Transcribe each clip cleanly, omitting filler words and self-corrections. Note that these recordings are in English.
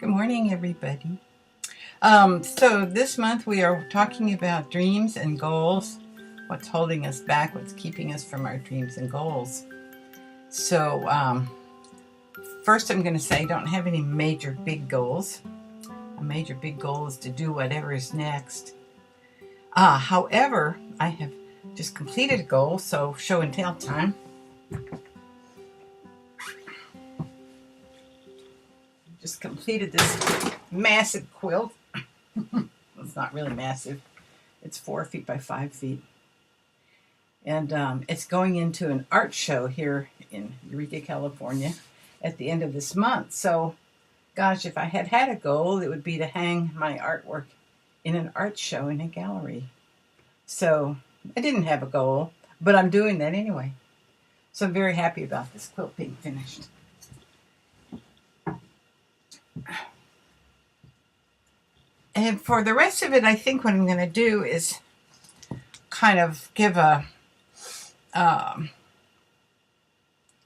Good morning, everybody. So this month we are talking about dreams and goals, what's holding us back, what's keeping us from our dreams and goals. So first I'm going to say I don't have any major big goals. A major big goal is to do whatever is next. However, I have just completed a goal, so show and tell time. Just completed this massive quilt. It's not really massive. It's 4 feet by 5 feet. And it's going into an art show here in Eureka, California at the end of this month. So, gosh, if I had had a goal, it would be to hang my artwork in an art show in a gallery. So, I didn't have a goal, but I'm doing that anyway. So, I'm very happy about this quilt being finished. And for the rest of it, I think what I'm going to do is kind of give a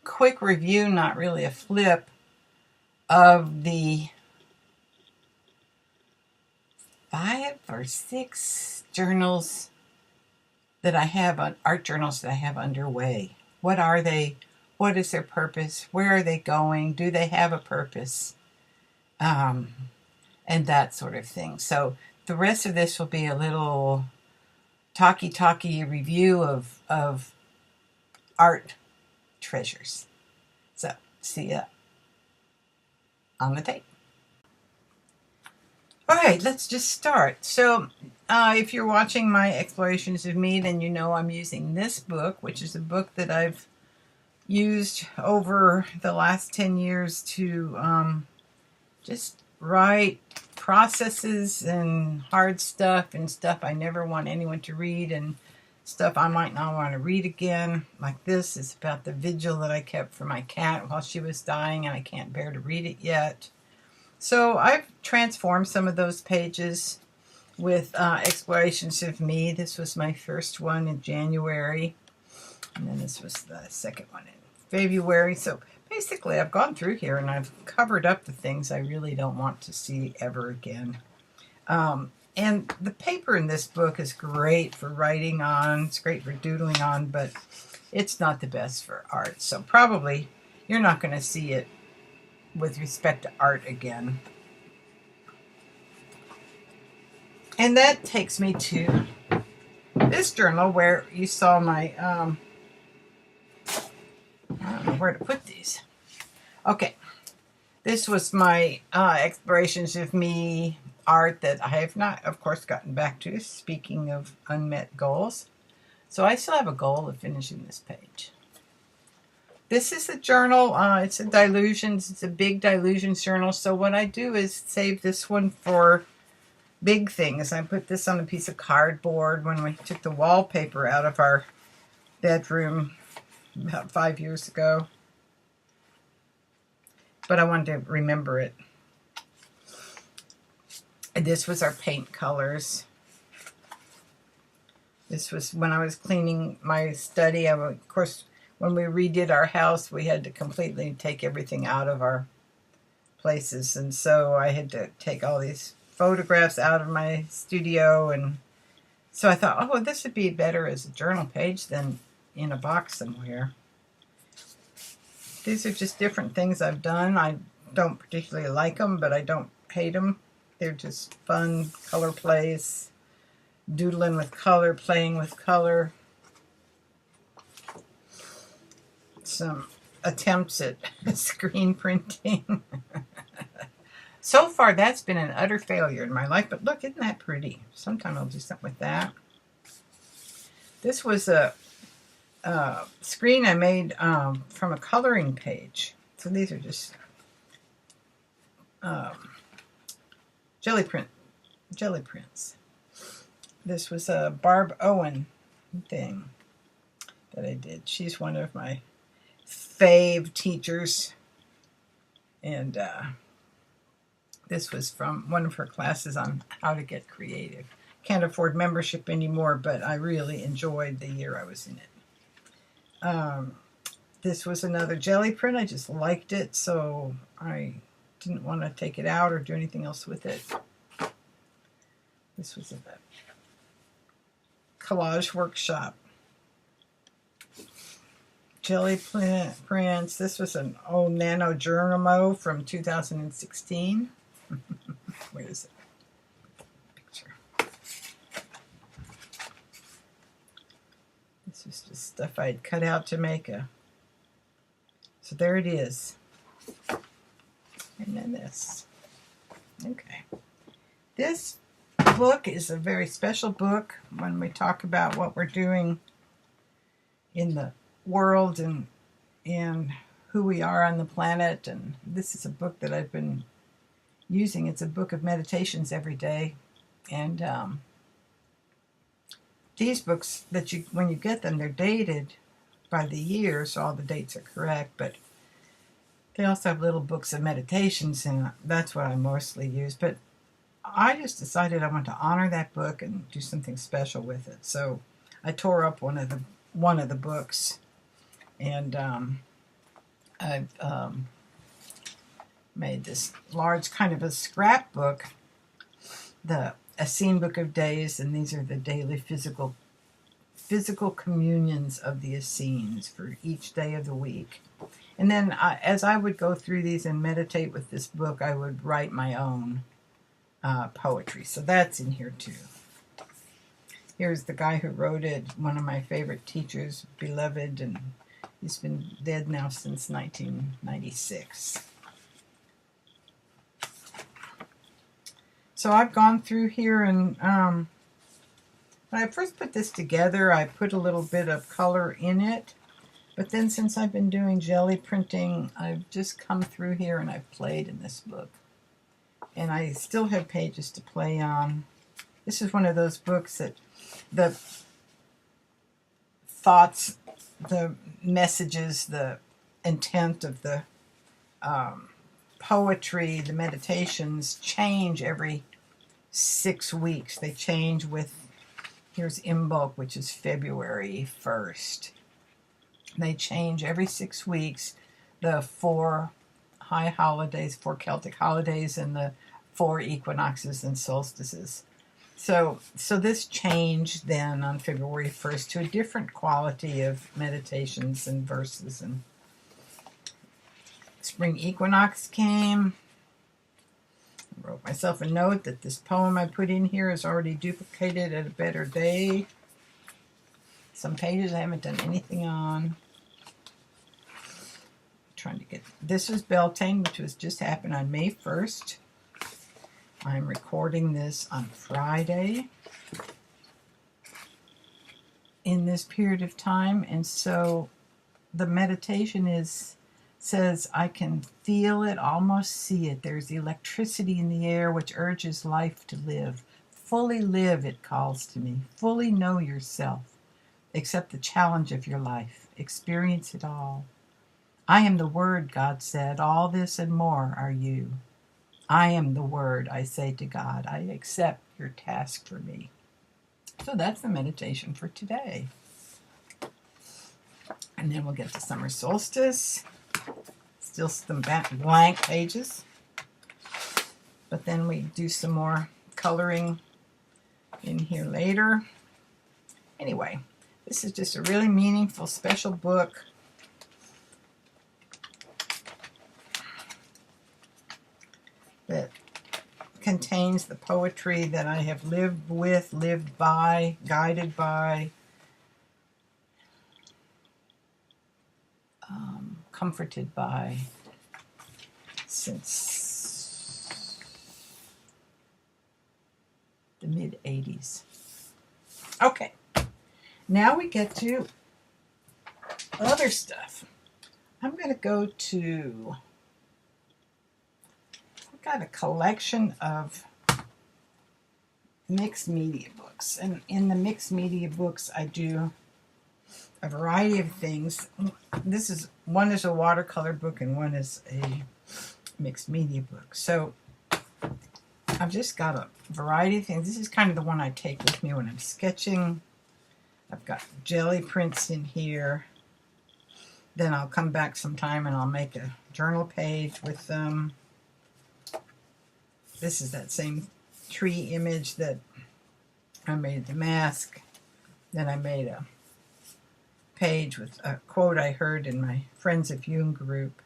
quick review, not really a flip, of the 5 or 6 journals that I have, art journals that I have underway. What are they? What is their purpose? Where are they going? Do they have a purpose? And that sort of thing. So the rest of this will be a little talky review of art treasures. So see ya on the tape. All right, let's just start. So if you're watching my explorations of me, then you know I'm using this book, which is a book that I've used over the last 10 years to just write processes and hard stuff and stuff I never want anyone to read and stuff I might not want to read again. Like this is about the vigil that I kept for my cat while she was dying and I can't bear to read it yet. So I've transformed some of those pages with explorations of me. This was my first one in January, and then this was the second one in February. So basically, I've gone through here and I've covered up the things I really don't want to see ever again. And the paper in this book is great for writing on. It's great for doodling on, but it's not the best for art. So probably you're not going to see it with respect to art again. And that takes me to this journal where you saw my I don't know where to put these. Okay, this was my explorations of me art that I have not, of course, gotten back to, speaking of unmet goals. So I still have a goal of finishing this page. This is a journal. It's a Dylusions. It's a big Dylusions journal. So what I do is save this one for big things. I put this on a piece of cardboard when we took the wallpaper out of our bedroom about 5 years ago. But I wanted to remember it. And this was our paint colors. This was when I was cleaning my study. Of course, when we redid our house, we had to completely take everything out of our places. And so I had to take all these photographs out of my studio. And so I thought, oh, this would be better as a journal page than in a box somewhere. These are just different things I've done. I don't particularly like them, but I don't hate them. They're just fun color plays, doodling with color, playing with color. Some attempts at screen printing. So far, that's been an utter failure in my life, but look, isn't that pretty? Sometime I'll do something with that. This was a screen I made from a coloring page. So these are just jelly prints. This was a Barb Owen thing that I did. She's one of my fave teachers. And this was from one of her classes on how to get creative. Can't afford membership anymore, but I really enjoyed the year I was in it. This was another jelly print. I just liked it, so I didn't want to take it out or do anything else with it. This was a collage workshop. Jelly prints. This was an old Nano Geronimo from 2016. Where is it? Picture. This was just stuff I'd cut out to make a. So there it is. And then this. Okay. This book is a very special book when we talk about what we're doing in the world and who we are on the planet. And this is a book that I've been using. It's a book of meditations every day. And these books that when you get them, they're dated by the year, so all the dates are correct, but they also have little books of meditations, and that's what I mostly use. But I just decided I want to honor that book and do something special with it. So I tore up one of the books, and I've made this large kind of a scrapbook, the Essene Book of Days, and these are the daily physical communions of the Essenes for each day of the week. And then as I would go through these and meditate with this book, I would write my own poetry. So that's in here too. Here's the guy who wrote it, one of my favorite teachers, beloved, and he's been dead now since 1996. So I've gone through here, and when I first put this together, I put a little bit of color in it. But then since I've been doing jelly printing, I've just come through here and I've played in this book. And I still have pages to play on. This is one of those books that the thoughts, the messages, the intent of the poetry, the meditations change every 6 weeks. They change with, here's Imbolc, which is February 1st. They change every 6 weeks, the 4 high holidays, 4 Celtic holidays, and the 4 equinoxes and solstices. So this changed then on February 1st to a different quality of meditations and verses. And spring equinox came. I wrote myself a note that this poem I put in here is already duplicated at a better day. Some pages I haven't done anything on. Trying to get, this is Beltane, which was just happened on May 1st. I'm recording this on Friday in this period of time, and so the meditation says I can feel it, almost see it. There's electricity in the air which urges life to live. Fully live, it calls to me. Fully know yourself. Accept the challenge of your life. Experience it all. I am the Word, God said. All this and more are you. I am the Word, I say to God. I accept your task for me. So that's the meditation for today. And then we'll get to summer solstice. Still some blank pages. But then we do some more coloring in here later. Anyway, this is just a really meaningful, special book. That contains the poetry that I have lived with, lived by, guided by, comforted by since the mid-'80s. Okay, now we get to other stuff. I'm going to go to... got a collection of mixed media books, and in the mixed media books I do a variety of things. One is a watercolor book and one is a mixed media book. So I've just got a variety of things. This is kind of the one I take with me when I'm sketching. I've got jelly prints in here. Then I'll come back sometime and I'll make a journal page with them. This is that same tree image that I made the mask. Then I made a page with a quote I heard in my Friends of Jung group.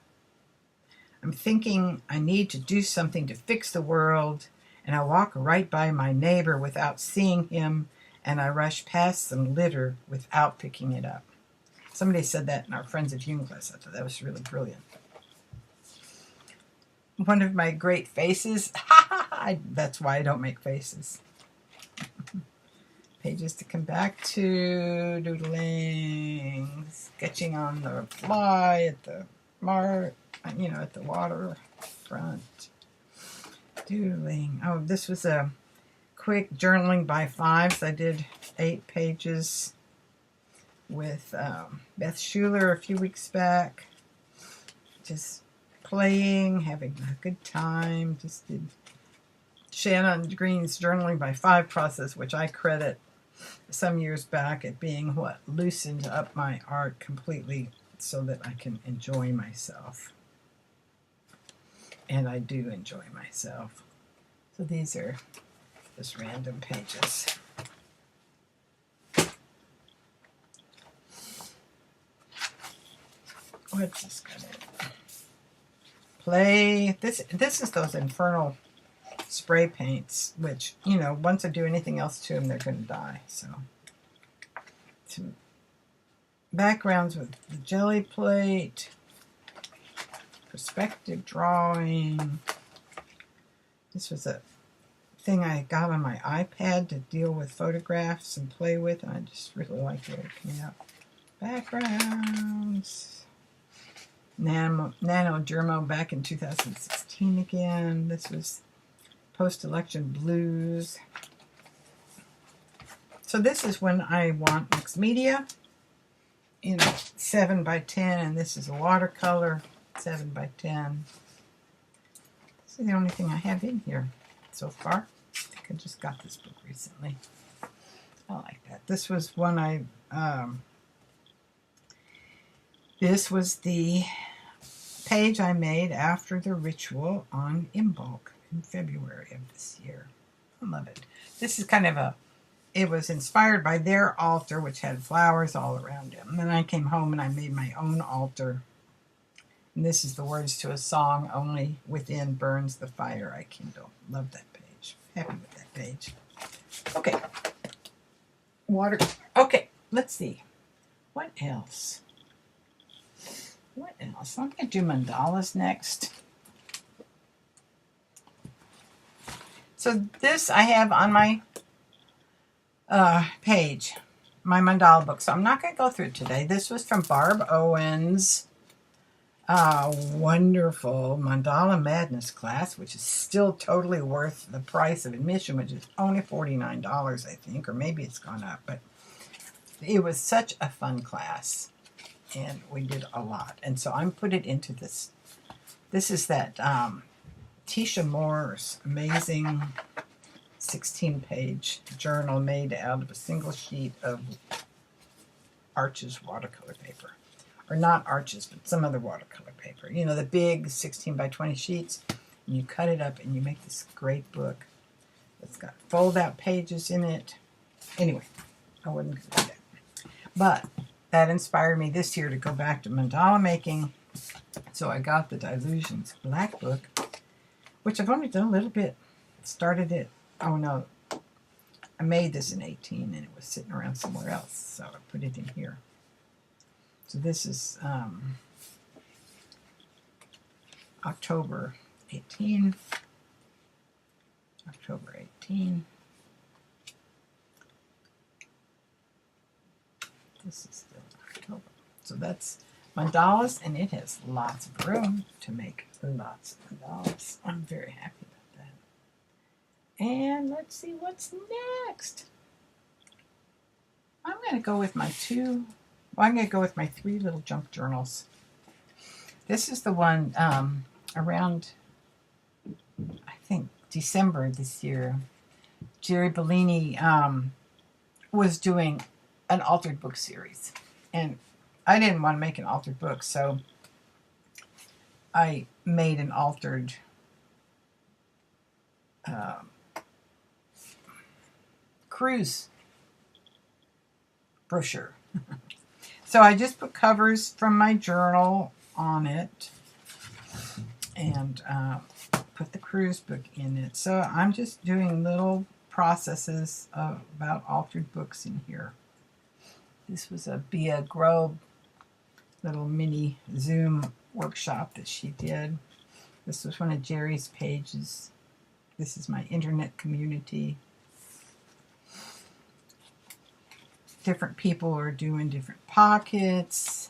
I'm thinking I need to do something to fix the world, and I walk right by my neighbor without seeing him, and I rush past some litter without picking it up. Somebody said that in our Friends of Jung class. I thought that was really brilliant. One of my great faces. That's why I don't make faces. Pages to come back to. Doodling. Sketching on the fly at the at the water front. Doodling. Oh, this was a quick journaling by fives. I did 8 pages with Beth Schuler a few weeks back. Just playing, having a good time. Just did Shannon Green's journaling by 5 process, which I credit some years back at being what loosened up my art completely so that I can enjoy myself. And I do enjoy myself. So these are just random pages. What's this got in? Play. This is those infernal spray paints, which, once I do anything else to them, they're going to die. So, some backgrounds with the jelly plate, perspective drawing. This was a thing I got on my iPad to deal with photographs and play with, and I just really like the way it came out. Backgrounds. NaNoDermo back in 2016 again. This was post-election blues. So this is when I want mixed media, 7 by 10, and this is a watercolor, 7 by 10. This is the only thing I have in here so far. I think I just got this book recently. I like that. This was one this was the page I made after the ritual on Imbolc in February of this year. I love it. This is kind of it was inspired by their altar, which had flowers all around it. And then I came home and I made my own altar. And this is the words to a song, Only Within Burns the Fire I Kindle. Love that page. Happy with that page. Okay. Okay, let's see. What else? I'm going to do mandalas next. So this I have on my page, my mandala book. So I'm not going to go through it today. This was from Barb Owens' wonderful Mandala Madness class, which is still totally worth the price of admission, which is only $49, I think, or maybe it's gone up. But it was such a fun class. And we did a lot. And so I'm put it into this. This is that Tisha Moore's amazing 16-page journal made out of a single sheet of Arches watercolor paper. Or not Arches, but some other watercolor paper. The big 16 by 20 sheets. And you cut it up and you make this great book. It's got fold-out pages in it. Anyway, I wouldn't do that. But that inspired me this year to go back to mandala making. So I got the Dilutions Black Book, which I've only done a little bit. Started it. Oh no, I made this in 18 and it was sitting around somewhere else. So I put it in here. So this is October 18. October 18. This is still October. So that's mandalas, and it has lots of room to make lots of mandalas. I'm very happy about that. And let's see what's next. I'm going to go with my 3 little junk journals. This is the one around, I think, December this year. Jerry Bellini was doing an altered book series, and I didn't want to make an altered book, so I made an altered um, cruise brochure. So I just put covers from my journal on it and put the cruise book in it. So I'm just doing little processes about altered books in here. This was a Bea Grobe little mini Zoom workshop that she did. This was one of Jerry's pages. This is my internet community. Different people are doing different pockets.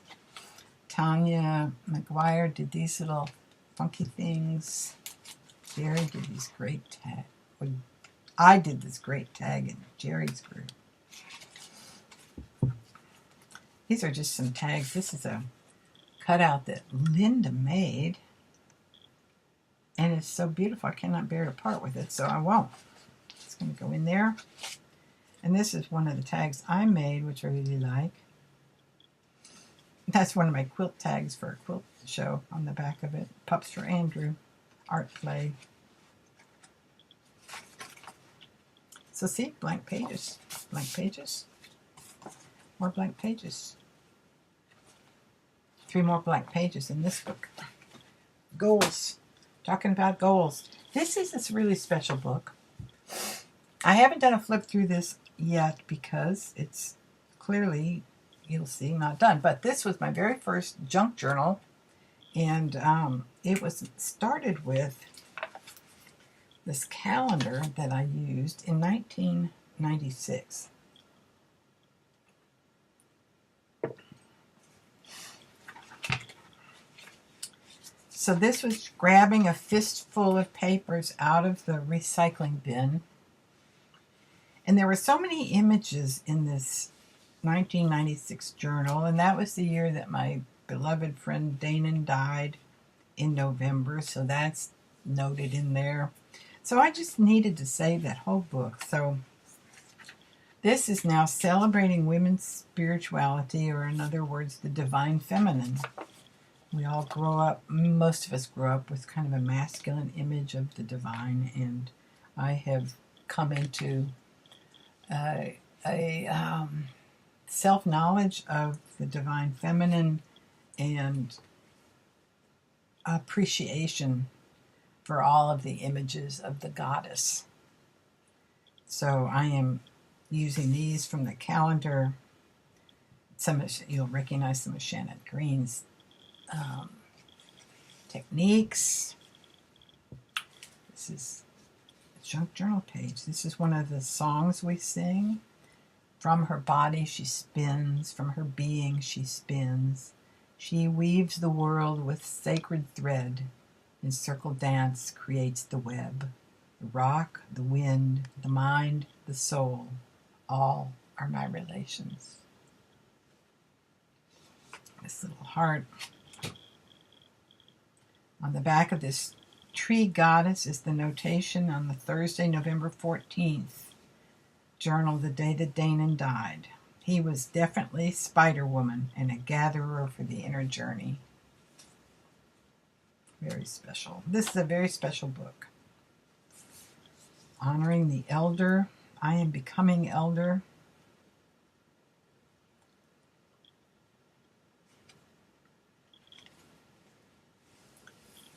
Tanya McGuire did these little funky things. Jerry did these great tags. I did this great tag in Jerry's group. These are just some tags. This is a cutout that Linda made. And it's so beautiful, I cannot bear to part with it, so I won't. It's going to go in there. And this is one of the tags I made, which I really like. That's one of my quilt tags for a quilt show on the back of it. Pups for Andrew, art play. So see, blank pages, more blank pages. 3 more blank pages in this book. Goals, talking about goals. This is this really special book. I haven't done a flip through this yet because it's clearly, you'll see, not done. But this was my very first junk journal, and it was started with this calendar that I used in 1996. So this was grabbing a fistful of papers out of the recycling bin. And there were so many images in this 1996 journal, and that was the year that my beloved friend Danon died in November, so that's noted in there. So I just needed to save that whole book. So this is now celebrating women's spirituality, or in other words, the divine feminine. We all grow up, most of us grow up with kind of a masculine image of the divine, and I have come into a self-knowledge of the divine feminine and appreciation for all of the images of the goddess. So I am using these from the calendar. You'll recognize some of Shannon Green's techniques. This is a junk journal page. This is one of the songs we sing. From her body she spins, from her being she spins. She weaves the world with sacred thread. In circle dance creates the web. The rock, the wind, the mind, the soul, all are my relations. This little heart. On the back of this tree goddess is the notation on the Thursday, November 14th journal, the day that Danon died. He was definitely Spider-Woman and a gatherer for the inner journey. Very special. This is a very special book. Honoring the elder. I am becoming elder.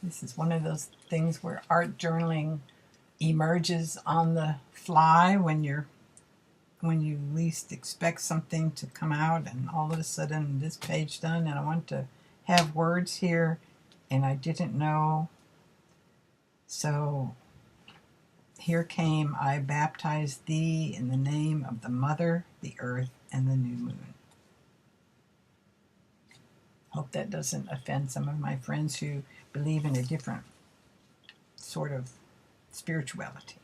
This is one of those things where art journaling emerges on the fly when you least expect something to come out, and all of a sudden this page done, and I want to have words here and I didn't know. So here came, I baptize thee in the name of the mother, the earth, and the new moon. Hope that doesn't offend some of my friends who believe in a different sort of spirituality.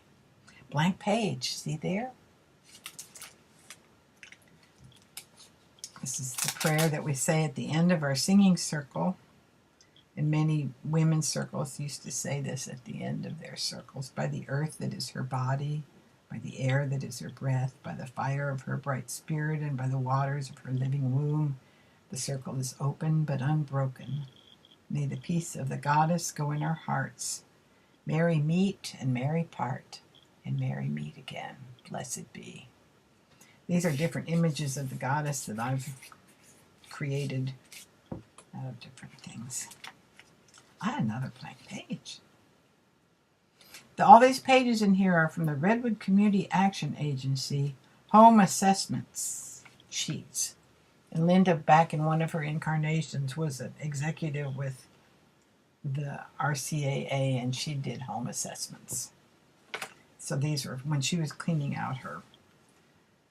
Blank page, see there? This is the prayer that we say at the end of our singing circle. And many women's circles used to say this at the end of their circles. By the earth that is her body, by the air that is her breath, by the fire of her bright spirit, and by the waters of her living womb, the circle is open but unbroken. May the peace of the goddess go in our hearts. Merry meet and merry part, and merry meet again. Blessed be. These are different images of the goddess that I've created out of different things. I had another blank page. All these pages in here are from the Redwood Community Action Agency home assessments sheets. And Linda, back in one of her incarnations, was an executive with the RCAA, and she did home assessments. So these were when she was cleaning out her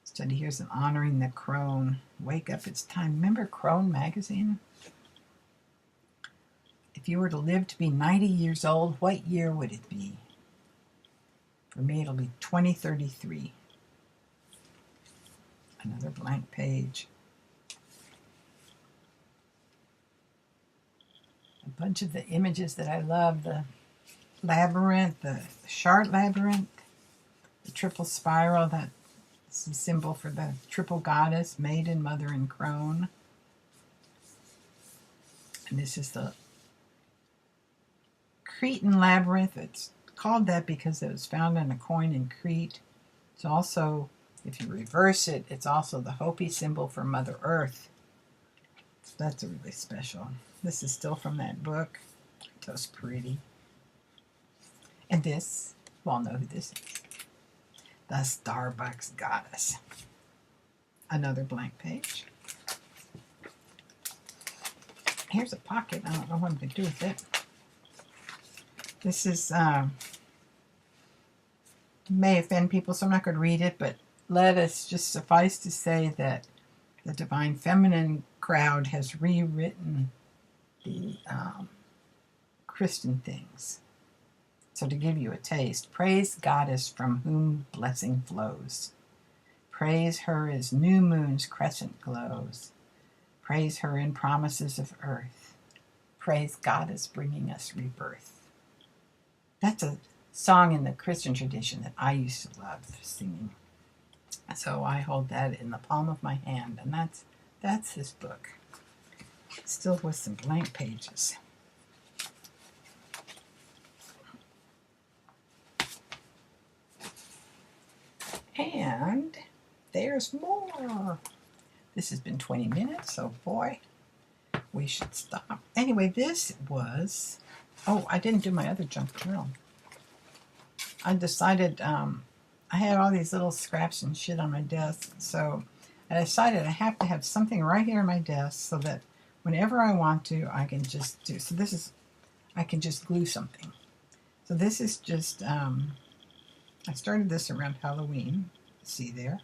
study. Here's an honoring the crone. Wake up, it's time. Remember Crone magazine? If you were to live to be 90 years old, what year would it be? For me, it'll be 2033. Another blank page. A bunch of the images that I love. The labyrinth, the Chart labyrinth, the triple spiral. That's the symbol for the triple goddess, maiden, mother, and crone. And this is the Cretan labyrinth. It's called that because it was found on a coin in Crete. It's also, if you reverse it, it's also the Hopi symbol for Mother Earth. So that's really special. This is still from that book. That's pretty. And this, you all know who this is. The Starbucks Goddess. Another blank page. Here's a pocket. I don't know what I'm going to do with it. This is, may offend people, so I'm not going to read it, but let us just suffice to say that the Divine Feminine crowd has rewritten the Christian things. So to give you a taste, praise Goddess from whom blessing flows. Praise her as new moon's crescent glows. Praise her in promises of earth. Praise Goddess bringing us rebirth. That's a song in the Christian tradition that I used to love singing. So I hold that in the palm of my hand, and that's his book. Still with some blank pages. And there's more. This has been 20 minutes, so boy, we should stop. Anyway, this was... Oh, I didn't do my other junk journal. I decided, I had all these little scraps and shit on my desk, so I decided I have to have something right here on my desk so that whenever I want to, I can just do. So this is, I can just glue something. So this is just, I started this around Halloween, see there.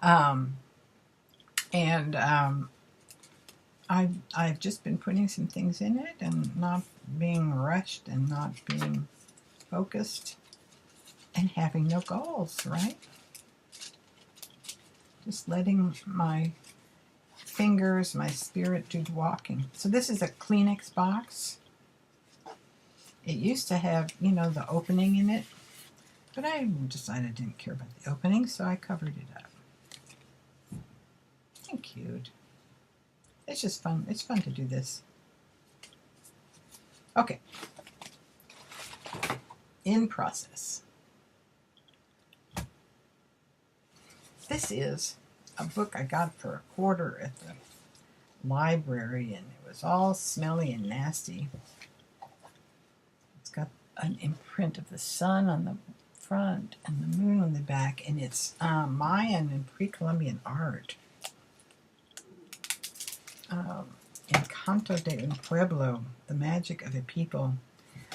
I've just been putting some things in it and not being rushed and not being focused and having no goals, right? Just letting my fingers, my spirit do the walking. So this is a Kleenex box. It used to have, you know, the opening in it, but I decided I didn't care about the opening, so I covered it up. Isn't cute? It's just fun. It's fun to do this. Okay. In process. This is a book I got for a quarter at the library, and it was all smelly and nasty. It's got an imprint of the sun on the front and the moon on the back, and it's Mayan and pre-Columbian art. Encanto de un Pueblo, the magic of a people.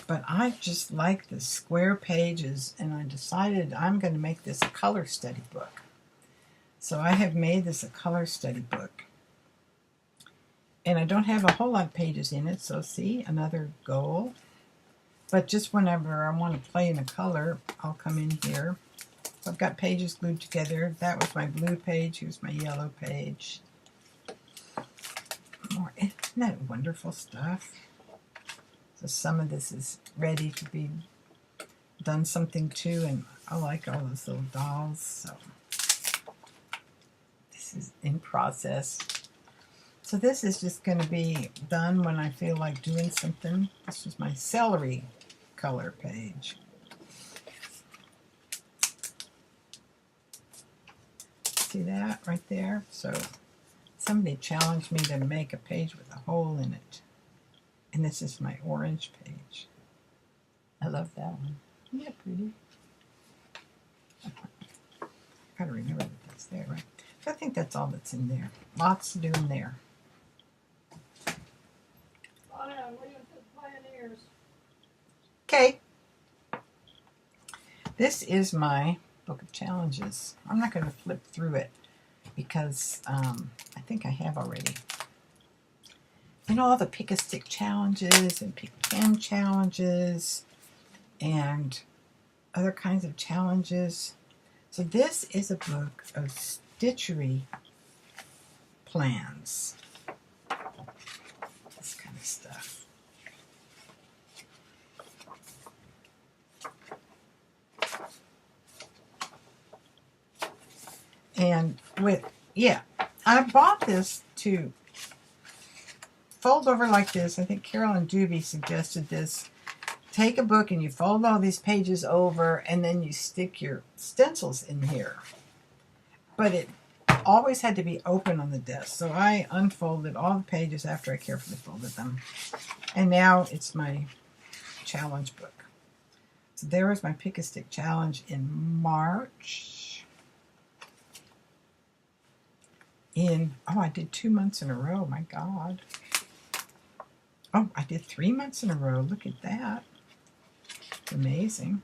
But I just like the square pages, and I decided I'm going to make this a color study book. So I have made this a color study book. And I don't have a whole lot of pages in it, so see, another goal. But just whenever I want to play in a color, I'll come in here. So I've got pages glued together. That was my blue page. Here's my yellow page. More, isn't that wonderful stuff? So some of this is ready to be done something to, and I like all those little dolls. So this is in process. So this is just going to be done when I feel like doing something. This is my celery color page. See that right there? So somebody challenged me to make a page with a hole in it. And this is my orange page. I love that one. Isn't that pretty? Gotta remember that that's there, right? So I think that's all that's in there. Lots to do in there. Okay. This is my book of challenges. I'm not going to flip through it because I think I have already. You know, all the pick-a-stick challenges and pick-pen challenges and other kinds of challenges. So this is a book of stitchery plans. This kind of stuff. And I bought this to fold over like this. I think Carolyn Dubie suggested this. Take a book and you fold all these pages over and then you stick your stencils in here. But it always had to be open on the desk. So I unfolded all the pages after I carefully folded them. And now it's my challenge book. So there was my Pick-a-Stick challenge in March. I did 2 months in a row. My God. Oh, I did 3 months in a row. Look at that. It's amazing.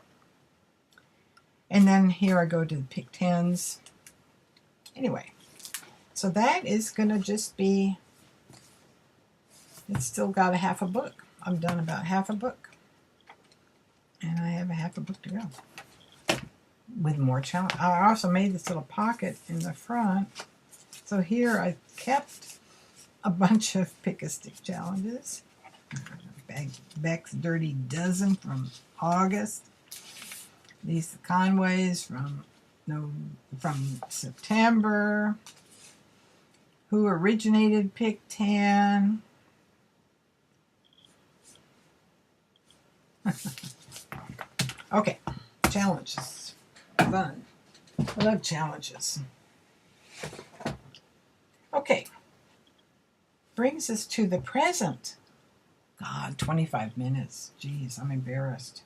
And then here I go to the Pick 10s. Anyway, so that is going to just be, it's still got a half a book. I've done about half a book. And I have a half a book to go. With more challenge. I also made this little pocket in the front. So here I kept a bunch of Pick-a-Stick challenges. Beck's Dirty Dozen from August. Lisa Conway's from September. Who originated Pick 10? Okay, challenges. Fun. I love challenges. Okay, brings us to the present. God, 25 minutes. Jeez, I'm embarrassed.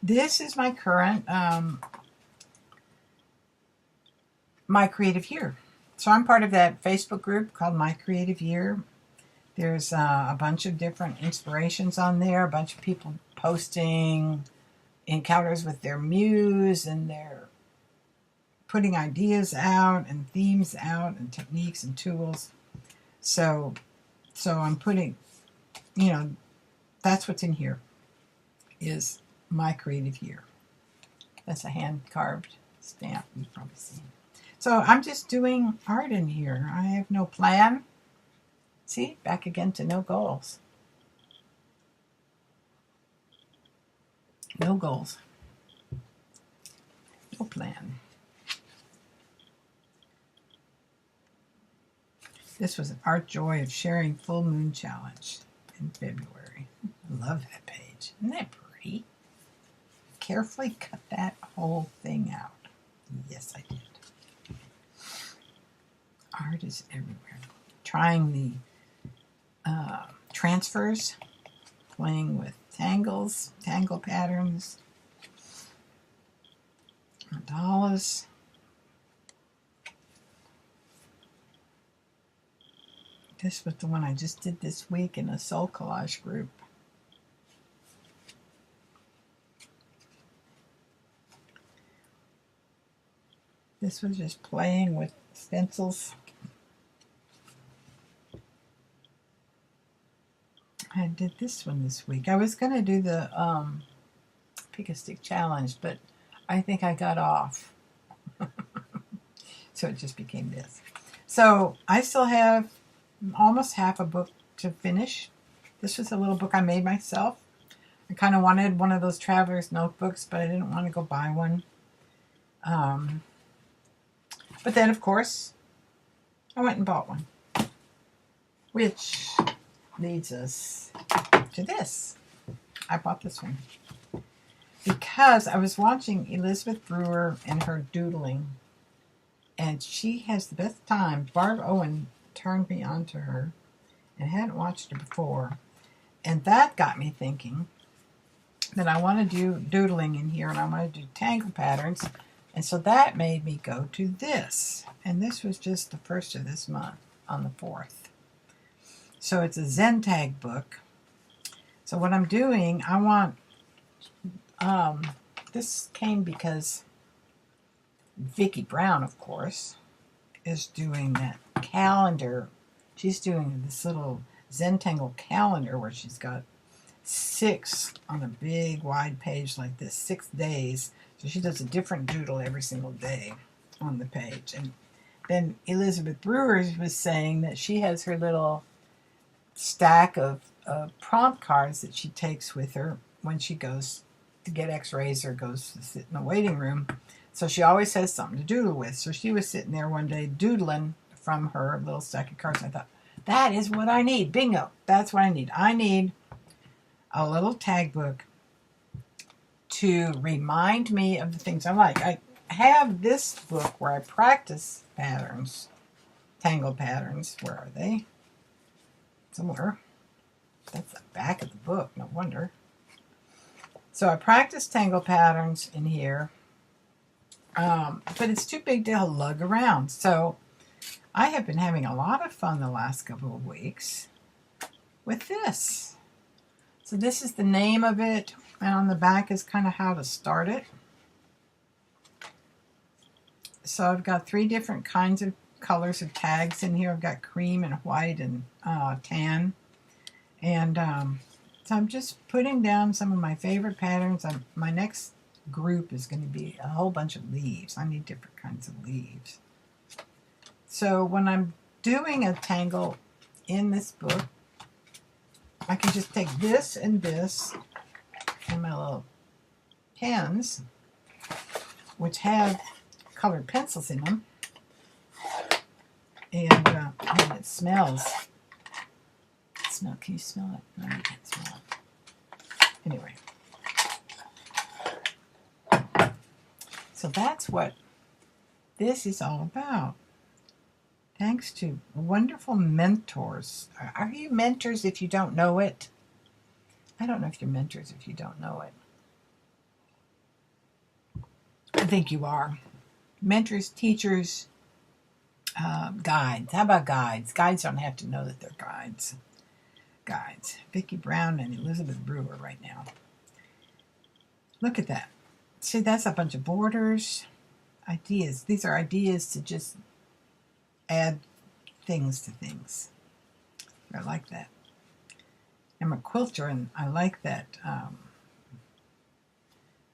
This is my current, My Creative Year. So I'm part of that Facebook group called My Creative Year. There's a bunch of different inspirations on there, a bunch of people posting encounters with their muse, and they're putting ideas out and themes out and techniques and tools. So I'm putting, that's what's in here is My Creative Year. That's a hand-carved stamp you've probably seen. So I'm just doing art in here. I have no plan. See, back again to no goals. No goals. No plan. This was an Art Joy of Sharing Full Moon Challenge in February. I love that page. Isn't that pretty? Carefully cut that whole thing out. Yes, I did. Art is everywhere. Trying the transfers, playing with tangle patterns, mandalas. This was the one I just did this week in a soul collage group. This was just playing with stencils. I did this one this week. I was going to do the Pick-a-Stick challenge, but I think I got off. So it just became this. So I still have almost half a book to finish. This was a little book I made myself. I kind of wanted one of those traveler's notebooks, but I didn't want to go buy one. But then, of course, I went and bought one. Which leads us to this. I bought this one. because I was watching Elizabeth Brewer and her doodling, and she has the best time. Barb Owen turned me on to her, and I hadn't watched her before, and that got me thinking that I want to do doodling in here, and I want to do tangle patterns, and so that made me go to this, and this was just the first of this month on the 4th. So it's a Zen-Tag book. So what I'm doing, I want, this came because Vicki Brown, of course, is doing that calendar. She's doing this little Zentangle calendar where she's got 6 on a big wide page like this, 6 days. So she does a different doodle every single day on the page. And then Elizabeth Brewer was saying that she has her little stack of prompt cards that she takes with her when she goes to get x-rays or goes to sit in the waiting room. So she always has something to doodle with. So she was sitting there one day doodling from her little stack of cards. I thought, that is what I need. Bingo. That's what I need. I need a little tag book to remind me of the things I like. I have this book where I practice patterns, tangle patterns. Where are they? Somewhere. That's the back of the book. No wonder. So I practice tangle patterns in here. But it's too big to lug around. So I have been having a lot of fun the last couple of weeks with this. So this is the name of it, and on the back is kind of how to start it. So I've got 3 different kinds of colors of tags in here. I've got cream and white and tan. And so I'm just putting down some of my favorite patterns. My next group is going to be a whole bunch of leaves. I need different kinds of leaves. So when I'm doing a tangle in this book, I can just take this and my little pens, which have colored pencils in them, and it smells. Can you smell it? No, you can't smell it. Anyway. So that's what this is all about. Thanks to wonderful mentors. Are you mentors if you don't know it? I don't know if you're mentors if you don't know it. I think you are. Mentors, teachers, guides. How about guides? Guides don't have to know that they're guides. Guides. Vicki Brown and Elizabeth Brewer right now. Look at that. See, that's a bunch of borders. Ideas. These are ideas to just add things to things. I like that. I'm a quilter, and I like that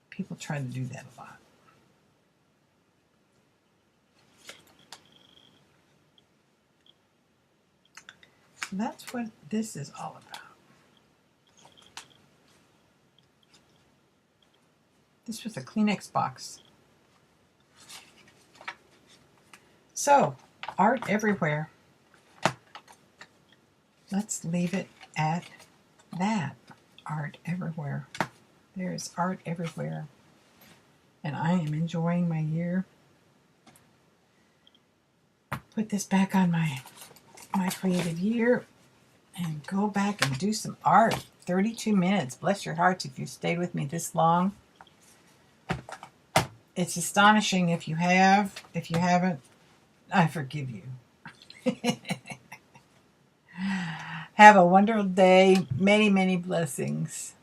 people try to do that a lot. So that's what this is all about. This was a Kleenex box. So, art everywhere. Let's leave it at that. Art everywhere. There's art everywhere. And I am enjoying my year. Put this back on my creative year and go back and do some art. 32 minutes. Bless your hearts if you stayed with me this long. It's astonishing if you have. If you haven't, I forgive you. Have a wonderful day. Many, many blessings.